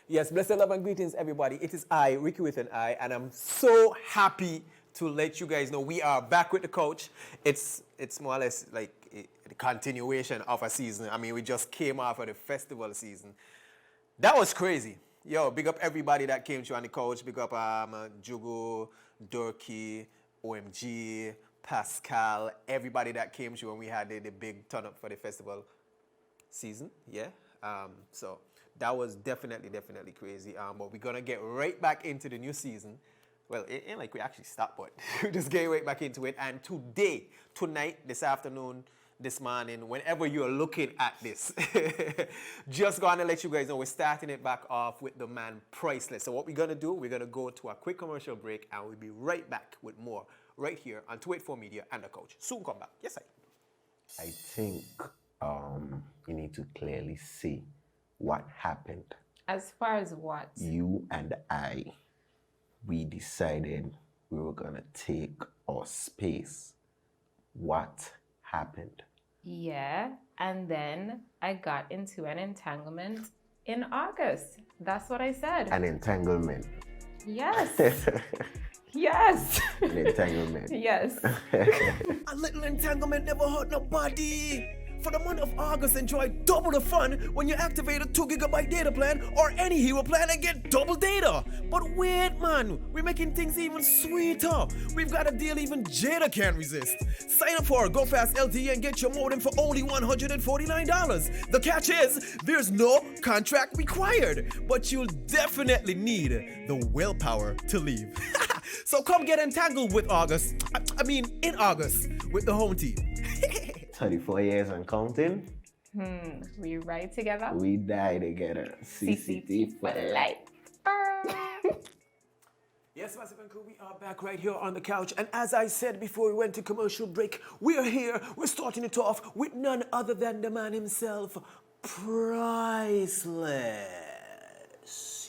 Yes, blessed love and greetings, everybody. It is I, Ricky with an I, and I'm so happy to let you guys know we are back with the coach. It's more or less like the continuation of a season. I mean, we just came off of the festival season. That was crazy. Yo, big up everybody that came to on the coach. Big up Jugo, Durkee, OMG, Pascal, everybody that came to when we had the big turn up for the festival season. Yeah. So that was definitely crazy. But we're gonna get right back into the new season. Well, it ain't like we actually stopped, but we're just getting right back into it. And today, tonight, this afternoon, this morning, whenever you're looking at this, just gonna let you guys know we're starting it back off with the man Priceless. So what we're gonna do, we're gonna go to a quick commercial break, and we'll be right back with more right here on 284 Media and the coach. Soon come back. Yes, I. I think you need to clearly see what happened. As far as what? You and I, we decided we were gonna take our space. What happened? Yeah, and then I got into an entanglement in August. That's what I said. An entanglement. Yes. Yes. An entanglement. Yes. A little entanglement never hurt nobody. For the month of August, enjoy double the fun when you activate a 2 GB data plan or any hero plan and get double data. But wait, man, we're making things even sweeter. We've got a deal even Jada can't resist. Sign up for Go Fast LTE and get your modem for only $149. The catch is, there's no contract required, but you'll definitely need the willpower to leave. So come get entangled with August. In August with the home team. 34 years and counting. We ride together. We die together. CCT for life. Yes, Massive and Crew, we are back right here on the couch. And as I said before we went to commercial break, we are here. We're starting it off with none other than the man himself, Priceless.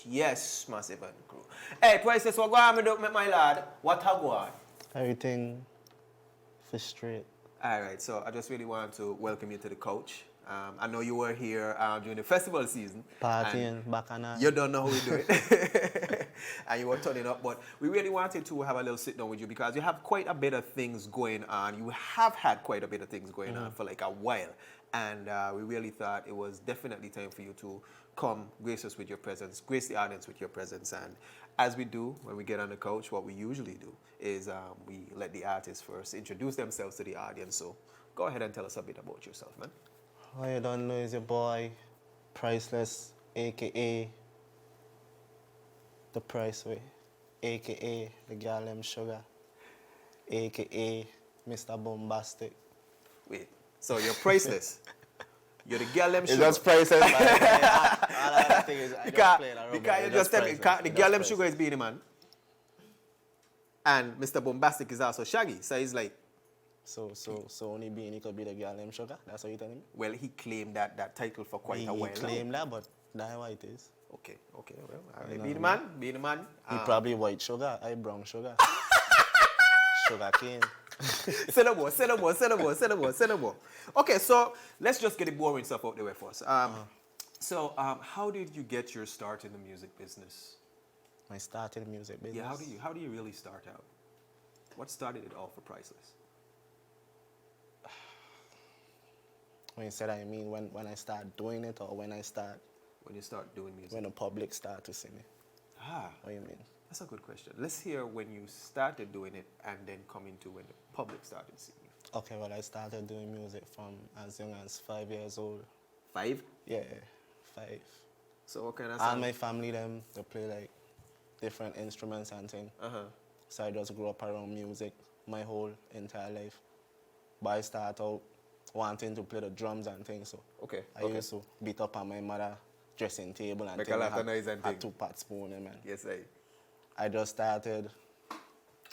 Yes, Massive and Crew. Hey, Priceless, what go on with my lad? What have go on? Everything for straight. All right, so I just really want to welcome you to the coach. I know you were here during the festival season. Partying, bacchanal. You don't know how we do it. And you were turning up, but we really wanted to have a little sit down with you because you have quite a bit of things going on. You have had quite a bit of things going on for like a while. And we really thought it was definitely time for you to come grace us with your presence, grace the audience with your presence. And as we do when we get on the couch, what we usually do is we let the artists first introduce themselves to the audience. So go ahead and tell us a bit about yourself, man. All you don't know is your boy, Priceless, a.k.a. The Price Way, a.k.a. The Gallem Sugar, a.k.a. Mr. Bombastic. Wait, so you're Priceless. You're the girl them It's sugar. just Priceless, man. All I think is I just play that because you just tell me, the girl them sugar is Beanie Man. And Mr. Bombastic is also Shaggy. So he's like, So only Beanie could be the Gallem Sugar? That's what you're telling me? well, he claimed that title for quite a while. He claimed that, but that's how it is. Okay, well, all right. Beanie Man. He probably white sugar, I brown sugar. Sugar cane. Say no more. Okay, so let's just get the boring stuff out the way first. So how did you get your start in the music business? My start in the music business. Yeah, how do you really start out? What started it all for Priceless? When you said I mean when I start doing it or when When you start doing music? when the public start to see me. What do you mean? That's a good question. Let's hear when you started doing it and then coming to when the public started seeing you. Okay, well I started doing music from as young as 5 years old. 5? Yeah, 5. So what kind of All song? my family them they play like different instruments and things. So I just grew up around music my whole entire life. But I started out wanting to play the drums and things. So Okay. I used to beat up on my mother dressing table and Make a things. lot of noise and had thing. 2-pot spoon, man. Yes, I just started.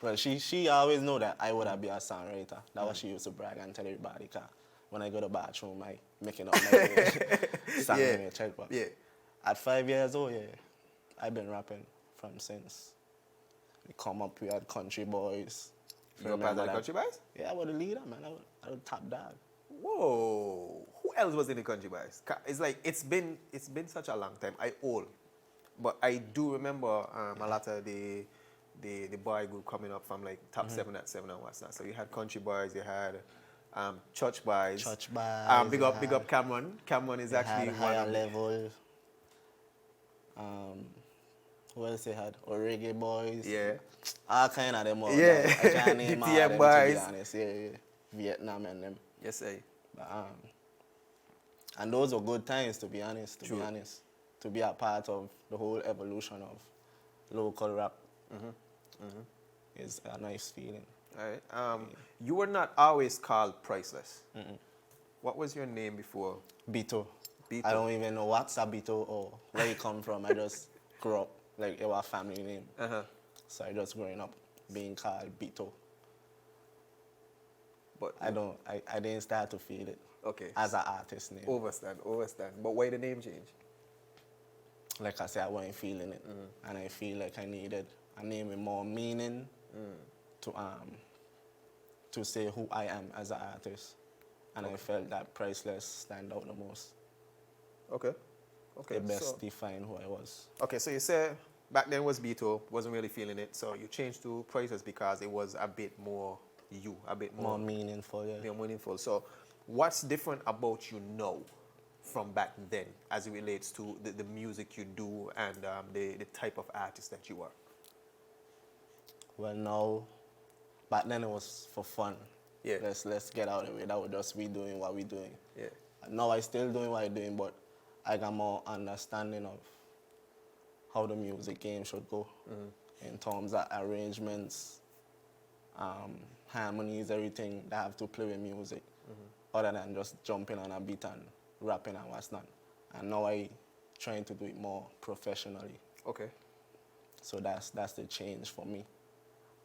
Well, she always know that I would be a songwriter. That's what she used to brag and tell everybody. Cause when I go to the bathroom, I making up my own song in a check box. Yeah. At 5 years old, yeah, I've been rapping from since. We come up, we had Country Boys. You were part of the Country Boys? Yeah, I was the leader, man. I was top dog. Whoa. Who else was in the Country Boys? It's like it's been such a long time. I old. But I do remember a lot of the boy group coming up from like top 7 at 7 and what's not. So you had Country Boys, you had Church Boys. Church Boys. Big up Cameron. Cameron is actually had one higher of level. Who else they had? Or Reggae Boys. Yeah. All kind of them. All, Yeah. like, I can't name all DTM them, boys. to be honest. Yeah. Vietnam and them. Yes, sir. But, and those were good times, to be honest. True. To be a part of the whole evolution of local rap is a nice feeling. All right. You were not always called Priceless. What was your name before? Bito. Bito. I don't even know what's a Bito or where you come from. I just grew up like it was a family name. So I just growing up being called Bito. But I didn't start to feel it. Okay. As an artist name. Overstand. But why the name change? Like I said, I wasn't feeling it. And I feel like I needed a name with more meaning to say who I am as an artist. And I felt that Priceless stand out the most. Okay. It best define who I was. Okay, so you said back then was Beto, wasn't really feeling it, so you changed to Priceless because it was a bit more you, a bit more meaningful, yeah. More meaningful. So what's different about you now from back then as it relates to the music you do and the type of artist that you are? Well, now, back then it was for fun. Yeah. Let's get out of it. That would just be doing what we're doing. Yeah. Now I still doing what I'm doing, but I got more understanding of how the music game should go in terms of arrangements, harmonies, everything that have to play with music, other than just jumping on a beat and rapping and what's not. And now I trying to do it more professionally. Okay. So that's the change for me.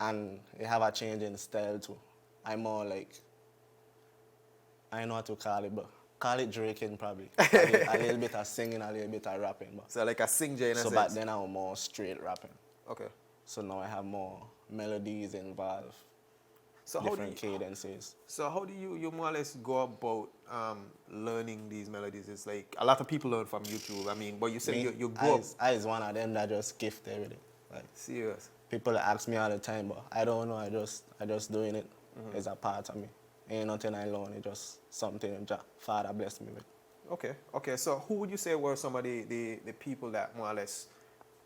And it have a change in style too. I'm more like, I don't know what to call it, but call it Draking probably. a little bit of singing, a little bit of rapping. But So like a sing Jay in a so sense. back then I was more straight rapping. Okay. So now I have more melodies involved, So different cadences. So how do you more or less go about learning these melodies? It's like a lot of people learn from YouTube. I mean, but you said you grew up. I is one of them that just gifted with it. Like Serious. people ask me all the time, but I don't know. I just doing it. It's a part of me. Ain't nothing I learn. It's just something that Father blessed me with. Okay. So who would you say were some of the people that more or less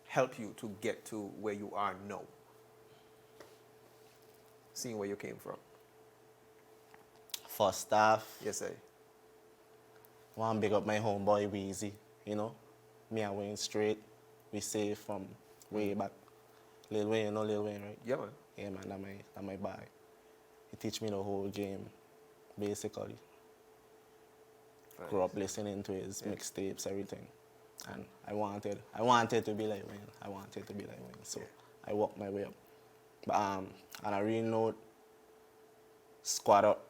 help you to get to where you are now? Seeing where you came from. For staff, Yes, sir. I want to big up my homeboy Weezy, you know. Me and Wayne straight. We saved from way back. Lil Wayne, you know Lil Wayne, right? Yeah, man. Yeah, man, that's my boy. He teach me the whole game, basically. Right. Grew up listening to his mixtapes, everything. And I wanted to be like Wayne. So I walked my way up. But on a real note, Squad Up.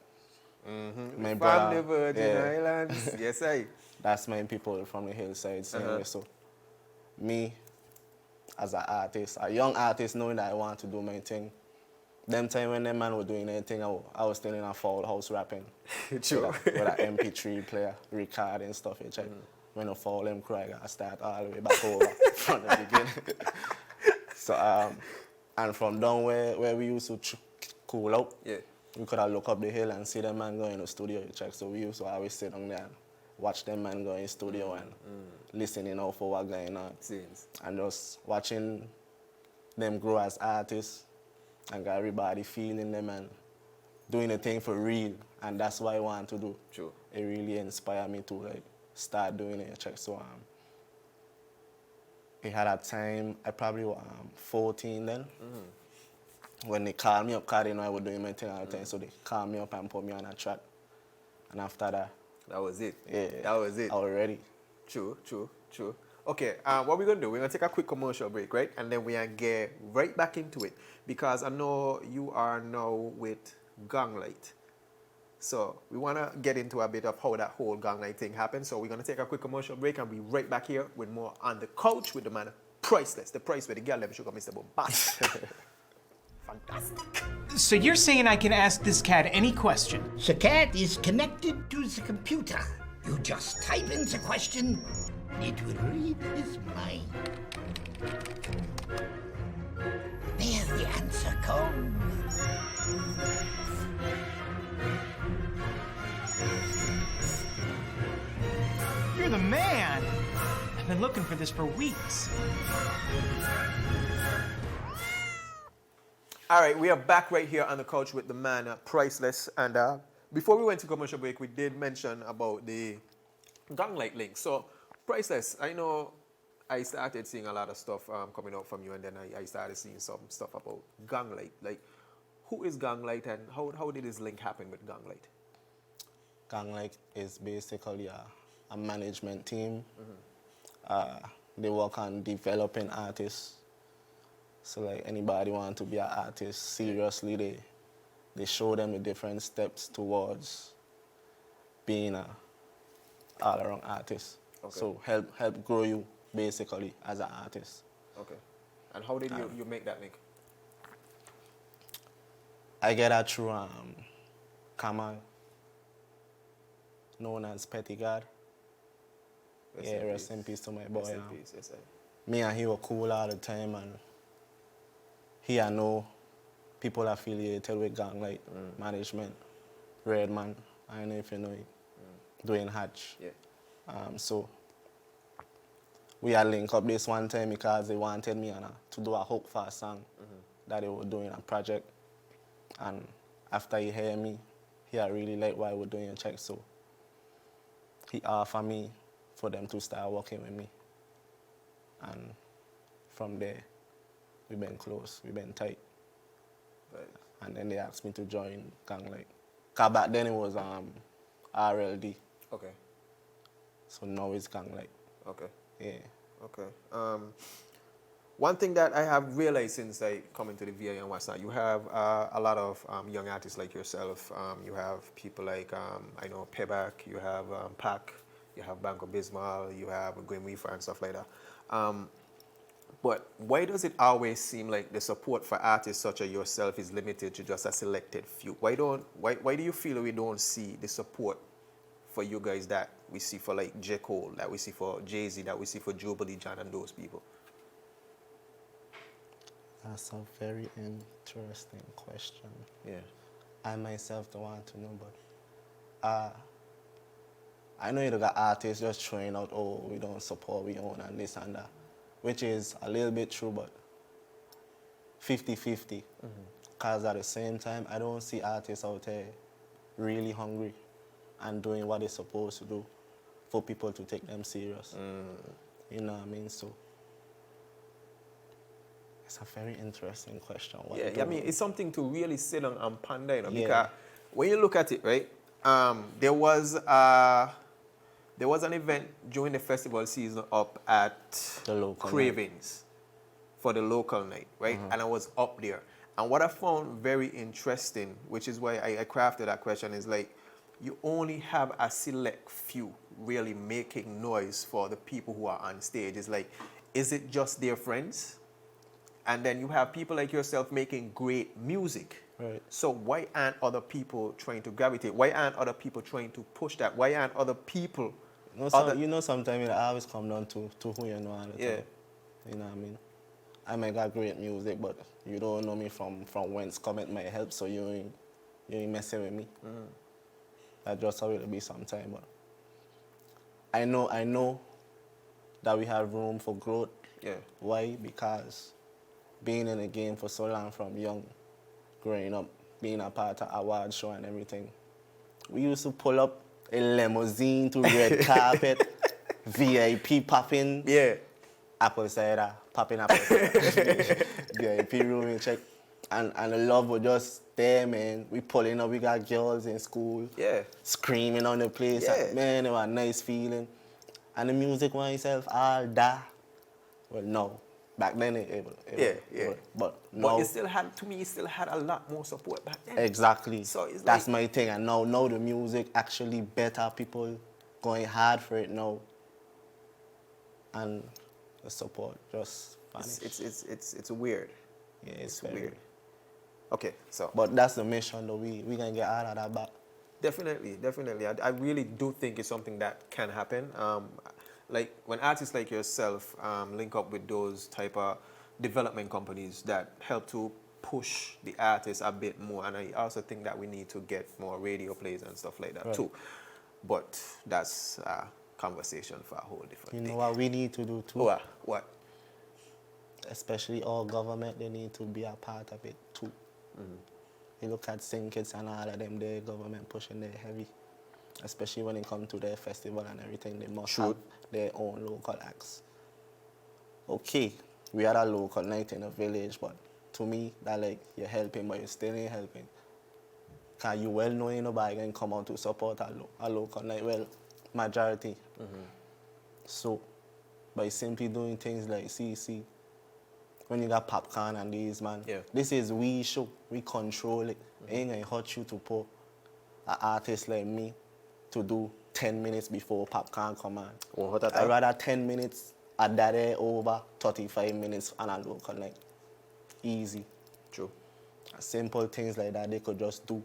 My From brother, the Virgin yeah. Islands. Yes, sir. That's my people from the hillside, same way. So me, as an artist, a young artist, knowing that I want to do my thing, them time when them man were doing anything, I was still in a foul house rapping. True. With an MP3 player, record and stuff. When I fall them cry, I start all the way back over from the beginning. So, and from down where we used to cool out, we could have look up the hill and see them man go in the studio, So we used to always sit down there and watch them man go in the studio and listening out for what going on. Scenes. And just watching them grow as artists and got everybody feeling them and doing the thing for real. And that's what I want to do. True. It really inspired me to like start doing it. So it had a time, I probably was 14 then. When they called me up, because they know I was doing my thing all the time, so they called me up and put me on a track. And after that, That was it. yeah, That was it. I was ready. True. Okay, what we're going to do, we're going to take a quick commercial break, right? And then we're going to get right back into it. Because I know you are now with Ganglight. So we want to get into a bit of how that whole Ganglight thing happened. So we're going to take a quick commercial break and be right back here with more on the couch with the man Priceless. The price where the girl never should come, Mr. Bombast. Fantastic. So you're saying I can ask this cat any question? The cat is connected to the computer. You just type in the question, It will read his mind. There's the answer comes. You're the man! I've been looking for this for weeks. All right, we are back right here on the couch with the man, Priceless. And before we went to commercial break, we did mention about the gang light link. So, Priceless, I know I started seeing a lot of stuff coming out from you, and then I started seeing some stuff about gang light. Like, who is gang light, and how did this link happen with gang light? Gang Like is basically a management team. They work on developing artists. So like anybody want to be an artist, seriously, they show them the different steps towards being a all-around artist. Okay. So help grow you basically as an artist. Okay. And how did you make that link? I get that through Kamal, known as Petty God. Rest in peace to my boy. Rest in peace, yes, sir. Me and he were cool all the time, and he I know people affiliated with gang like management, Redman, I don't know if you know it, doing Hatch. Yeah. So we had linked up this one time because they wanted me to do a hook for a song that they were doing a project. And after he heard me, he really liked what I was doing in check, so he offered me for them to start working with me. And from there, we've been close, we've been tight. Right. And then they asked me to join Gang Like. Cause back then it was RLD. Okay. So now it's Gang Like. Okay. Yeah. Okay. One thing that I have realized since I come into the VA and whatnot, you have a lot of young artists like yourself. You have people like, I know, Payback, you have Pac, you have Banco Bismal, you have Gwen Weaver and stuff like that. But why does it always seem like the support for artists such as yourself is limited to just a selected few? Why do you feel we don't see the support for you guys that we see for like J. Cole, that we see for Jay-Z, that we see for Jubilee John and those people? That's a very interesting question. Yeah. I myself don't want to know, but I know you got artists just throwing out, oh, we don't support, we own, and this and that, which is a little bit true, but 50-50. Because at the same time, I don't see artists out there really hungry and doing what they're supposed to do for people to take them serious. You know what I mean? So it's a very interesting question. Yeah, I mean, it's something to really sit down and ponder, you know, Yeah. because when you look at it, right, there was an event during the festival season up at The local Cravings for the local night, right? And I was up there. And what I found very interesting, which is why I crafted that question, is like, you only have a select few really making noise for the people who are on stage. It's like, is it just their friends? And then you have people like yourself making great music. Right. So why aren't other people trying to gravitate? Why aren't other people trying to push that? Why aren't other people... Sometimes it always come down to who you know all the time. Yeah. You know what I mean? I may got great music, but you don't know me from whence comment might help, so you ain't messing with me. That's just how it'll be sometime. But I know that we have room for growth. Yeah. Why? Because being in the game for so long, from young, growing up, being a part of award show and everything, we used to pull up a limousine to red carpet, VIP popping, Yeah. apple cider, popping apple cider, VIP room in check, and the love was just there, man. We pulling up, we got girls in school, Yeah. screaming on the place, Yeah. and, man, it was a nice feeling. And the music was itself all that. Well, no. Back then, but no. But it still had a lot more support back then. Exactly. So it's That's like- my thing. And now the music actually better, people going hard for it now. And the support just vanished. It's weird. Yeah, it's Weird. weird. Okay, so But that's the mission though. We gonna get out of that back. definitely. I really do think it's something that can happen. like when artists like yourself link up with those type of development companies that help to push the artists a bit more, and I also think that we need to get more radio plays and stuff like that too. But that's a conversation for a whole different You thing. know what we need to do too? What? Especially all government, they need to be a part of it too. You look at Sing Kids and all of them, the government pushing there heavy. Especially when it comes to their festival and everything, they must have their own local acts. Okay, we had a local night in a village, but to me, that like, you're helping, but you still ain't helping. Because you well know nobody can come out to support a local night. Well, majority. So, by simply doing things like CC, when you got popcorn and these, man, this is we show, we control it. Ain't gonna hurt you to put an artist like me to do 10 minutes before popcorn come on. I'd rather 10 minutes at that day over 35 minutes on a local night. Easy. True. Simple things like that they could just do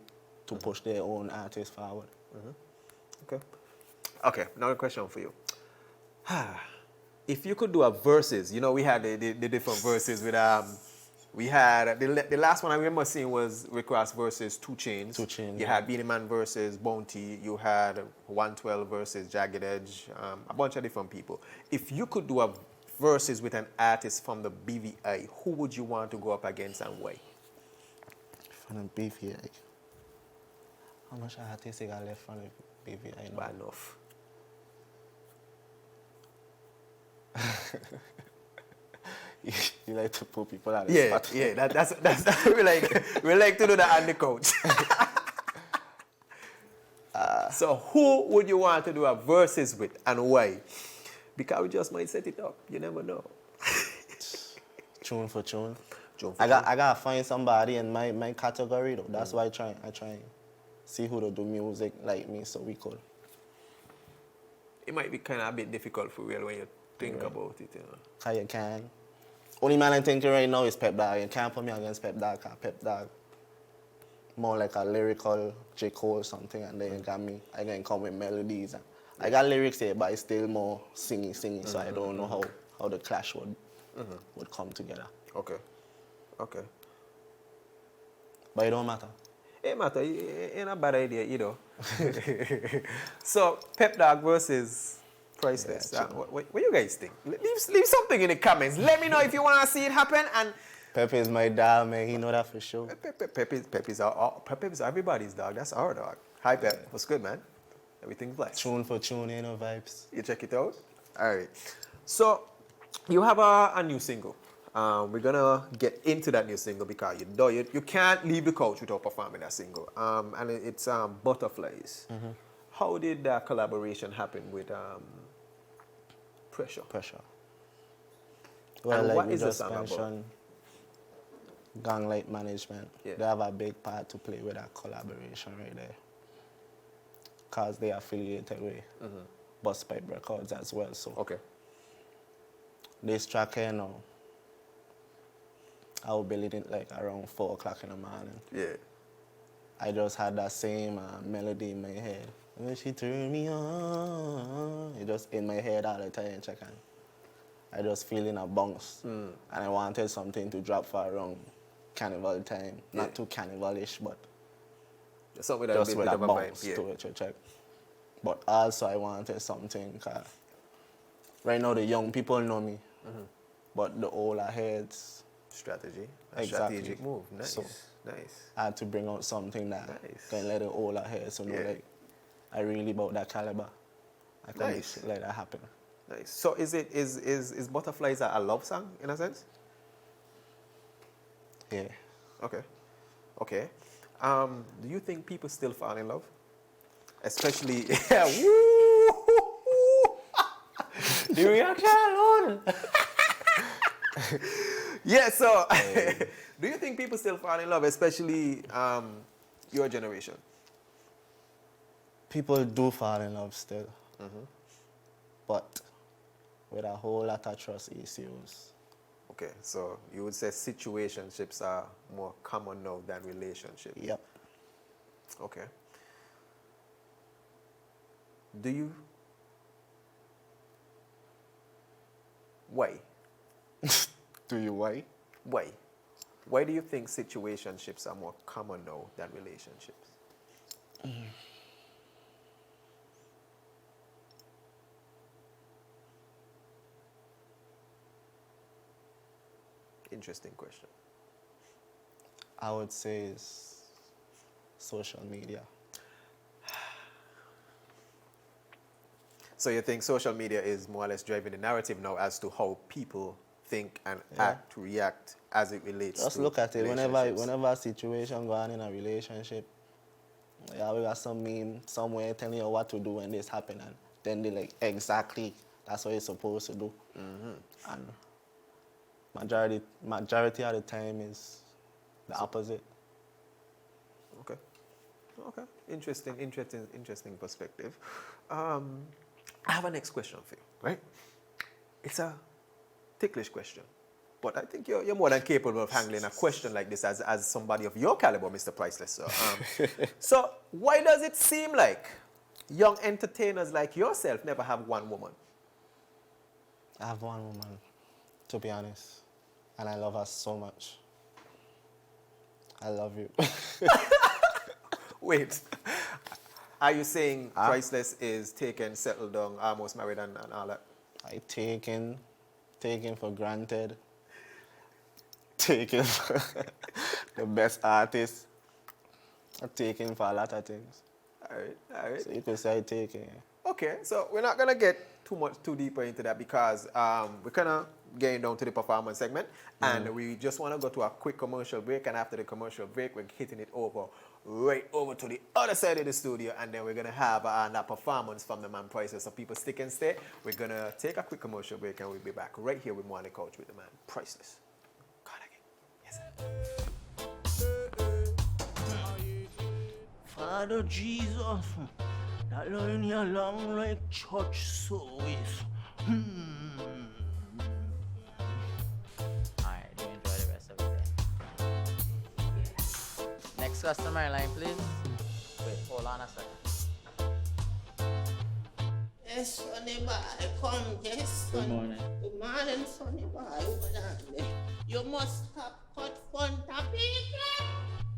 to push their own artists forward. Okay. Okay, another question for you. If you could do a verses, you know, we had the different verses with we had the last one I remember seeing was Rick Ross versus 2 Chainz. 2 Chainz, You had Beanie Man versus Bounty. You had 112 versus Jagged Edge. A bunch of different people. If you could do a verses with an artist from the BVI, who would you want to go up against and why? From the BVI. How much artists you got left from the BVI? Bad enough. You like to put people on the spot. Yeah, that's we like to do that on the couch. So who would you want to do a verses with and why? Because we just might set it up. You never know. Tune for tune. I gotta find somebody in my category though. That's why I try and see who to do music like me so we could. It might be kind of a bit difficult for real when you think about it, you know. How you can. Only man I'm thinking right now is Pep Dog. You can't put me against Pep Dog, cause Pep Dog more like a lyrical J. Cole or something, and then you got me. I can come with melodies. And I got lyrics here, but it's still more singing, so I don't know how the clash would come together. Okay. But it don't matter. It matter. It ain't a bad idea either. So Pep Dog versus Priceless. Yeah, What you guys think? Leave something in the comments. Let me know if you want to see it happen. And Pep is my dog, man. He know that for sure. Pep is everybody's dog. That's our dog. Hi, Pep. What's good, man? Everything's blessed. Tune for tune, you know, vibes. You check it out? All right. So, you have a new single. We're going to get into that new single because you can't leave the couch without performing that single. And it's Butterflies. How did that collaboration happen with Pressure? Well, And like what we is the just song about? mentioned, Gang Light Management. Yeah. They have a big part to play with that collaboration right there. Because they are affiliated with Busspipe Records as well. So Okay. this track here now, I will build it like around 4 o'clock in the morning. Yeah. I just had that same melody in my head. When she turned me on, it just in my head all the time, check on. I just feeling a bounce. And I wanted something to drop for around carnival time. Not too carnivalish, but Something with just a bit with a of a bounce vibe. to it, you check. But also I wanted something, cause right now the young people know me, but the older heads, Strategy. Exactly. Strategic move. Nice. So- Nice. I had to bring out something that Nice. can let the older heads know like I really about that caliber. I can Nice. let that happen. Nice. So is Butterflies a love song in a sense? Yeah. Okay. Do you think people still fall in love? Especially, woo! The reaction alone. Yeah. So, do you think people still fall in love, especially your generation? People do fall in love still, but with a whole lot of trust issues. Okay. So you would say situationships are more common now than relationships. Yep. Okay. Do you Why? Do you why? Why? Why do you think situationships are more common now than relationships? Interesting question. I would say it's social media. So you think social media is more or less driving the narrative now as to how people think and act, react as it relates Just to look at it. relationships? Whenever a situation go on in a relationship, yeah, we got some meme somewhere telling you what to do when this happen, and then they like exactly that's what you're supposed to do. And majority of the time is the opposite. Okay. Okay. Interesting perspective. I have a next question for you, right? It's a ticklish question, but I think you're more than capable of handling a question like this as somebody of your caliber, Mr. Priceless. So, so why does it seem like young entertainers like yourself never have one woman? I have one woman, to be honest, and I love her so much. I love you. Wait. Are you saying Priceless is taken, settled down, almost married and all that? I taken for granted. Taken for the best artist. I'm taken for a lot of things. All right. So you could say taken. Yeah. Okay, so we're not gonna get too deeper into that because we're kind of getting down to the performance segment, and we just want to go to a quick commercial break. And after the commercial break, we're hitting it right over to the other side of the studio, and then we're gonna have that performance from the man Priceless. So people stick and stay. We're gonna take a quick commercial break, and we'll be back right here with Mo on the Couch with the man Priceless. God again, yes sir. Father Jesus, that line here long like church service. Alright, you enjoy the rest of it then. Next customer line, please. Wait, hold on a second. Yes, sonny boy, come, yes, son. Good morning. Good morning, sonny boy. Hold on there. You must have cut fun to people.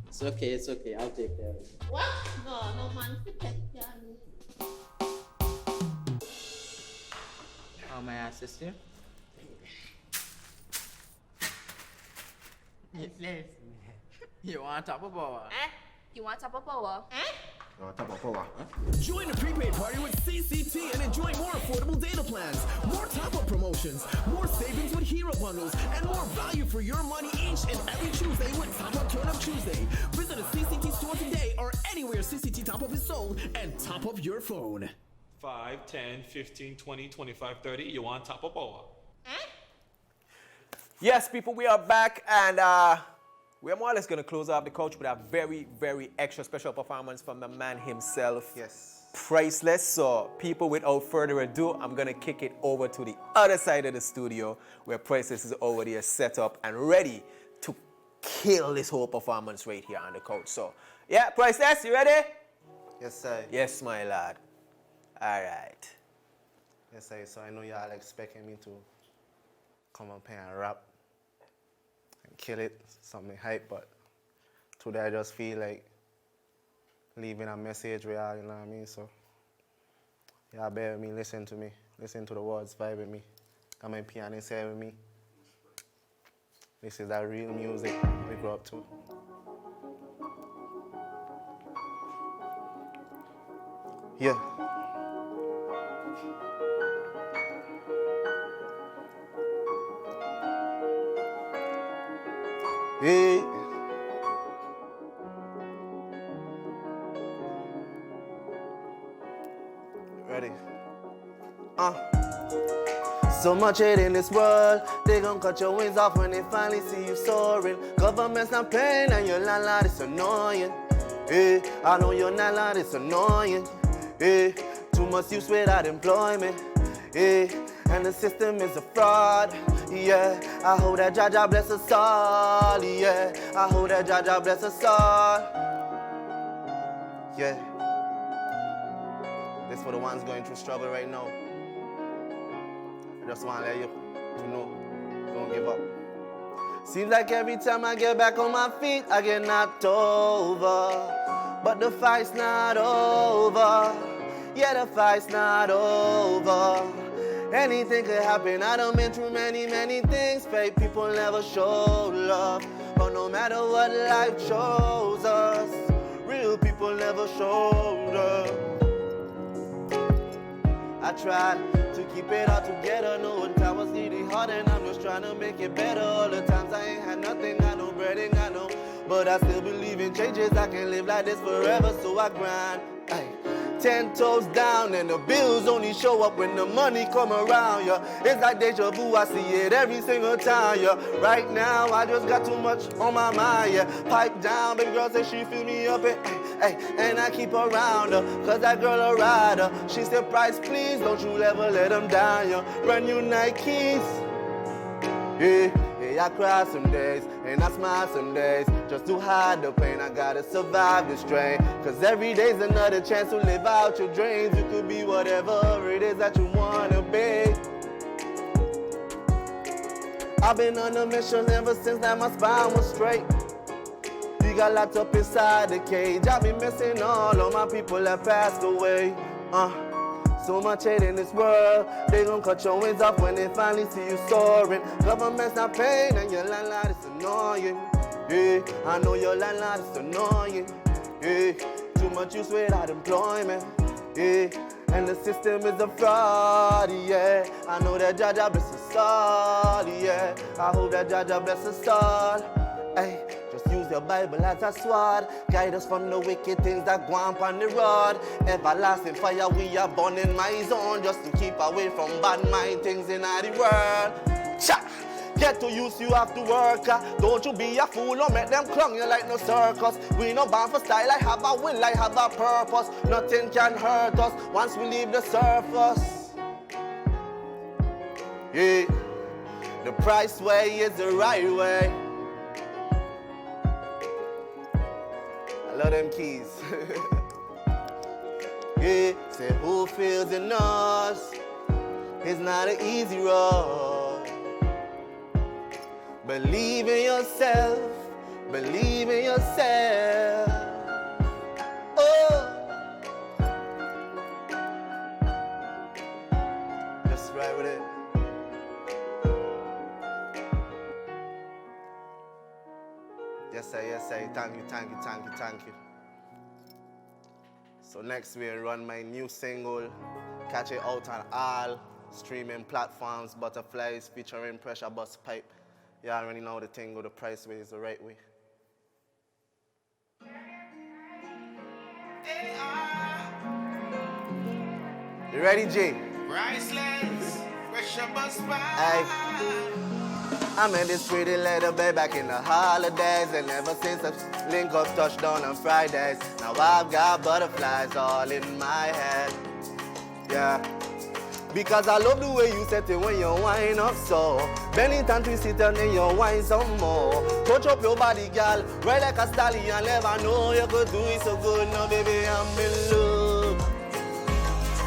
It's okay. I'll take care of it. What? No man to take care of me. How may I assist you? Yes. You want top of power? You want top of power? Join the prepaid party with CCT and enjoy more affordable data plans, more top-up promotions, more savings with hero bundles, and more value for your money each and every Tuesday with Top Up Turn Up Tuesday. Visit a CCT store today or anywhere CCT Top Up is sold and top up your phone. 5, 10, 15, 20, 25, 30. You want top of power? Yes, people, we are back, and we are more or less going to close off the couch with a very, very extra special performance from the man himself. Yes. Priceless. So, people, without further ado, I'm going to kick it over to the other side of the studio where Priceless is already set up and ready to kill this whole performance right here on the couch. So, yeah, Priceless, you ready? Yes, sir. Yes, my lad. All right. Yes, sir. So I know y'all expecting me to come up here and rap and kill it, something hype, but today I just feel like leaving a message with y'all, you know what I mean? So y'all bear with me, listen to the words, vibe with me. Got my piano here with me. This is that real music we grew up to. Yeah. Hey. Ready? So much hate in this world, they gon' cut your wings off when they finally see you soaring. Government's not paying and your landlord is annoying. Hey, I know your landlord is annoying. Hey, too much use without employment. Hey, and the system is a fraud. Yeah, I hope that Jaja bless us all. Yeah, I hope that Jaja bless us all. Yeah. This for the ones going through struggle right now. Just want to let you know, don't give up. Seems like every time I get back on my feet, I get knocked over. But the fight's not over. Yeah, the fight's not over. Anything could happen. I done been through many, many things. Fake people never show love. But no matter what life shows us, real people never showed up. I tried to keep it all together. No one time was really hard and I'm just trying to make it better. All the times I ain't had nothing, got no bread, ain't got no. But I still believe in changes. I can't live like this forever, so I grind. Ay. 10 toes down and the bills only show up when the money come around, yeah. It's like deja vu, I see it every single time, yeah. Right now, I just got too much on my mind, yeah. Pipe down, baby girl say she fill me up, and I keep her around her, cause that girl a rider. She said, price please, don't you ever let them down, yeah. Brand new Nikes, yeah. I cry some days, and I smile some days. Just to hide the pain, I gotta survive the strain. Cause every day's another chance to live out your dreams. You could be whatever it is that you wanna be. I've been on a mission ever since that my spine was straight. You got locked up inside the cage. I've been missing all of my people that passed away. So much hate in this world. They gon' cut your wings off when they finally see you soaring. Government's not paying and your landlord is annoying. Yeah, I know your landlord is annoying. Yeah, too much use without employment. Yeah, and the system is a fraud. Yeah, I know that Jaja bless us all. Yeah, I hope that Jaja bless us all. Hey, just use your Bible as a sword. Guide us from the wicked things that go on the road. Everlasting fire we are born in my zone. Just to keep away from bad mind things in the world. Cha! Get to use, you have to work. Don't you be a fool, don't make them clown you like no circus. We no bound for style, I have a will, I have a purpose. Nothing can hurt us once we leave the surface. Yeah, the price way is the right way. I love them keys. Yeah, say who feels in us? It's not an easy road. Believe in yourself. Believe in yourself. Oh, just right with it. Yes, sir, yes, sir. Thank you, thank you, thank you, thank you. So next we'll run my new single, catch it out on all streaming platforms, Butterflies featuring Pressure Bus Pipe. You already know the thing, go the price way is the right way. You ready, G? Priceless, Pressure Bus Pipe. Hey. I met this pretty little babe back in the holidays, and ever since I link up touchdown on Fridays, now I've got butterflies all in my head. Yeah. Because I love the way you set it when you wind up so. Bend it and twist it and then you wind some more. Touch up your body, girl, right like a stallion. Never know you could do it so good. Now, baby, I'm in love,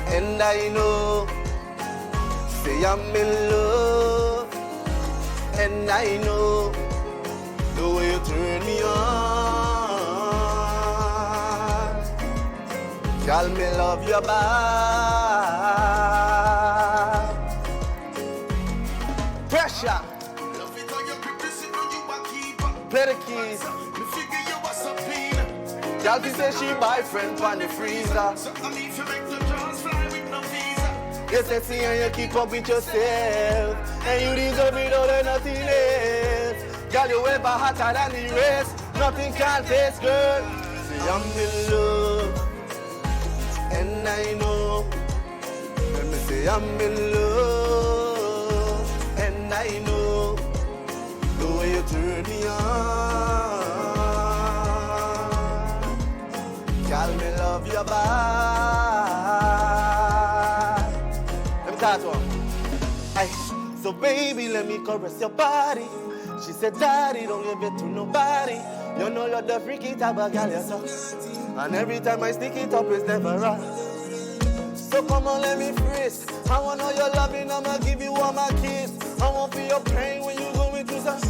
and I know. Say I'm in love, and I know the way you turn me on. Girl, me love your back. Pressure. Love it how you grip this when you a keeper. Play the keys. Me figure you was a pain. Girl, she say she buy friend from the freezer. So I need to make the jaws fly with no visa. You're sexy and you keep up with yourself, and you deserve it all and nothing else. Girl, you ever hotter than the rest. Nothing can taste good. See, I'm in love, and I know. Let me say I'm in love, and I know the way you turn me on. Girl, me love your back. Let me talk to her. Ay, so baby, let me caress your body. She said, daddy, don't give it to nobody. You know you're the freaky type of girl, you're so. And every time I stick it up, it's never right. So come on, let me frisk. I want all your loving, I'ma give you all my kids. I won't feel your pain when you going through some.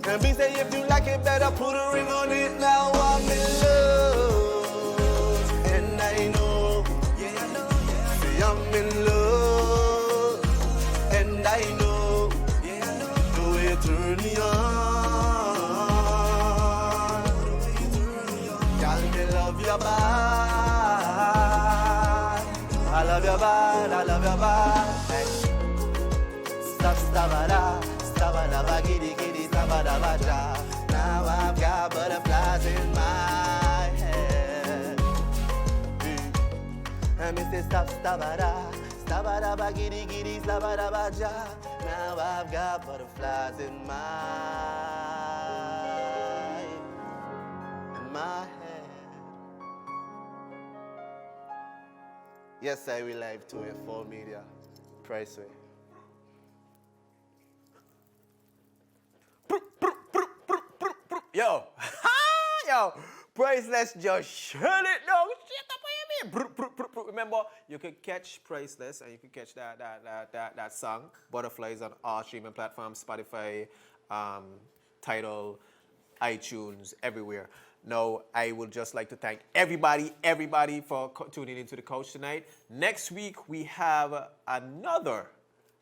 And be say if you like it, better put a ring on it. Now I'm in love, and I know. See, I'm in love, and I know. The way you turn me on. Girl, me love your body. I love your body, I love your body. Hey. Stop, stabada, giddy, giddy, stabada, baja. Now I've got butterflies in my head. And me say stop, stabada, giddy, giddy, stabada, baja. Now I've got butterflies in my head. Yes, I will live to a 4 media. Priceless. Yo, yo, Priceless just shut it down. Shut up, what you mean? Remember, you could catch Priceless and you could catch that song, Butterflies, on all streaming platforms, Spotify, Tidal, iTunes, everywhere. Now, I would just like to thank everybody for tuning into the Couch tonight. Next week, we have another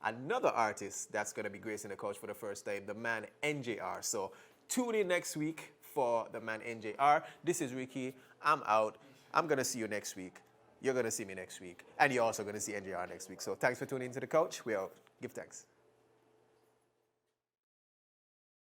artist that's going to be gracing the Couch for the first time, the man NJR. So tune in next week for the man NJR. This is Ricky. I'm out. I'm going to see you next week. You're going to see me next week. And you're also going to see NJR next week. So thanks for tuning into the Couch. We're out. Give thanks.